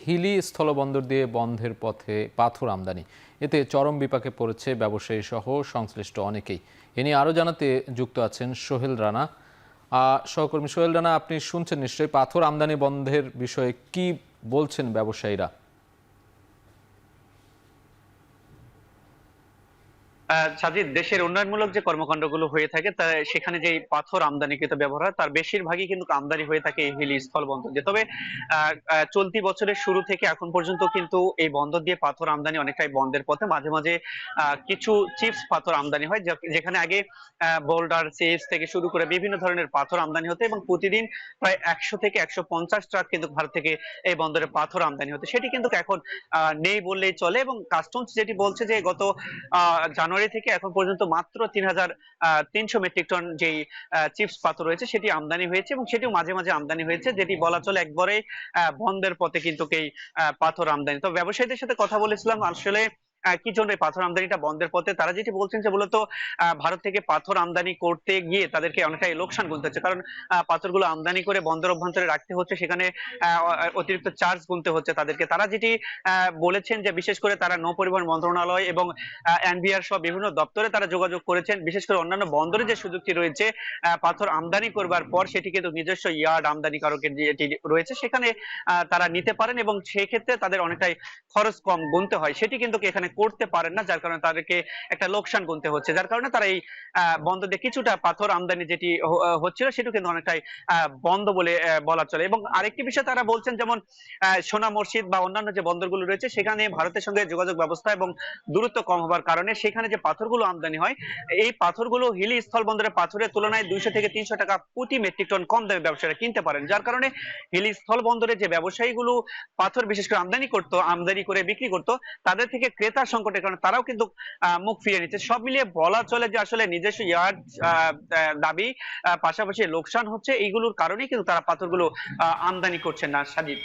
হিলি স্থলবন্দর দিয়ে বন্ধের পথে পাথর আমদানি, এতে চরম বিপাকে পড়েছে ব্যবসায়ী সহ সংশ্লিষ্ট অনেকেই। এ নিয়ে আরও জানাতে যুক্ত আছেন সোহেল রানা। সহকর্মী সোহেল রানা, আপনি শুনছেন নিশ্চয়ই, পাথর আমদানি বন্ধের বিষয়ে কি বলছেন ব্যবসায়ীরা? সাজিদ, দেশের উন্নয়নমূলক যে কর্মকাণ্ডগুলো হয়ে থাকে তা সেখানে যে পাথর আমদানিকৃত ব্যবহার হয় তার বেশিরভাগই কিন্তু আমদানি হয়ে থাকে এই হিলি স্থল বন্দর দিয়ে। তবে চলতি বছরের শুরু থেকে এখন পর্যন্ত কিন্তু এই বন্দর দিয়ে পাথর আমদানি অনেকটাই বন্ধের পথে। মাঝে মাঝে কিছু চিপস পাথর আমদানি হয়, যেখানে আগে বোল্ডার চিপস থেকে শুরু করে বিভিন্ন ধরনের পাথর আমদানি হতো এবং প্রতিদিন প্রায় 100 থেকে 150 ট্রাক কিন্তু ভারত থেকে এই বন্দরে পাথর আমদানি হতো। সেটি কিন্তু এখন নেই বললেই চলে। এবং কাস্টমস যেটি বলছে যে গত জানুয়ারি থেকে এখন পর্যন্ত মাত্র 3,300 মেট্রিক টন যেই চিপস পাথর রয়েছে সেটি আমদানি হয়েছে, এবং সেটিও মাঝে মাঝে আমদানি হয়েছে, যেটি বলা চলে একবারে বন্ধের পথে কিন্তু এই পাথর আমদানি। তো ব্যবসায়ীদের সাথে কথা বলেছিলাম আসলে কি জন্য এই পাথর আমদানিটা বন্ধের পথে। তারা যেটি বলছেন যে মূলত ভারত থেকে পাথর আমদানি করতে গিয়ে তাদেরকে অনেকটাই লোকসান গুনতে হচ্ছে, কারণ পাথরগুলো আমদানি করে বন্দর অভ্যন্তরে রাখতে হচ্ছে, সেখানে অতিরিক্ত চার্জ গুনতে হচ্ছে তাদেরকে। তারা যেটি বলেছেন যে বিশেষ করে তারা নৌ পরিবহন মন্ত্রণালয় এবং এনবিআর সহ বিভিন্ন দপ্তরে তারা যোগাযোগ করেছেন, বিশেষ করে অন্যান্য বন্দরে যে সুযোগটি রয়েছে পাথর আমদানি করবার পর সেটি কিন্তু নিজস্ব ইয়ার্ড আমদানিকারকের যেটি রয়েছে সেখানে তারা নিতে পারেন, এবং সেই ক্ষেত্রে তাদের অনেকটাই খরচ কম গুনতে হয়, সেটি কিন্তু এখানে করতে পারেন না, যার কারণে তাদেরকে একটা লোকসান গুনতে হচ্ছে, যার কারণে তারা এই বন্ধ দিয়ে কিছুটা পাথর আমদানি যেটি হচ্ছিল সেটা কিন্তু অনেকটাই বন্ধ বলে বলা চলে। এবং আরেকটি বিষয় তারা বলছেন, যেমন সোনা মসজিদ বা অন্যান্য যে বন্দরগুলো রয়েছে সেখানে ভারতের সঙ্গে যোগাযোগ ব্যবস্থা এবং দূরত্ব কম হবার কারণে সেখানে যে পাথরগুলো আমদানি হয় এই পাথরগুলো হিলি স্থল বন্দরের পাথরের তুলনায় 200 থেকে 300 টাকা প্রতি মেট্রিক টন কম দামে ব্যবসায়ীরা কিনতে পারেন, যার কারণে হিলি স্থল বন্দরে যে ব্যবসায়ীগুলো পাথর বিশেষ করে আমদানি করে বিক্রি করতো, তাদের থেকে ক্রেতার সংকটের কারণে তারাও কিন্তু মুখ ফিরিয়ে নিচ্ছে। সব মিলিয়ে বলা চলে যে আসলে নিজস্ব ইয়ার্ড দাবি পাশাপাশি লোকসান হচ্ছে, এইগুলোর কারণেই কিন্তু তারা পাথরগুলো আমদানি করছেন না, সাজিদ।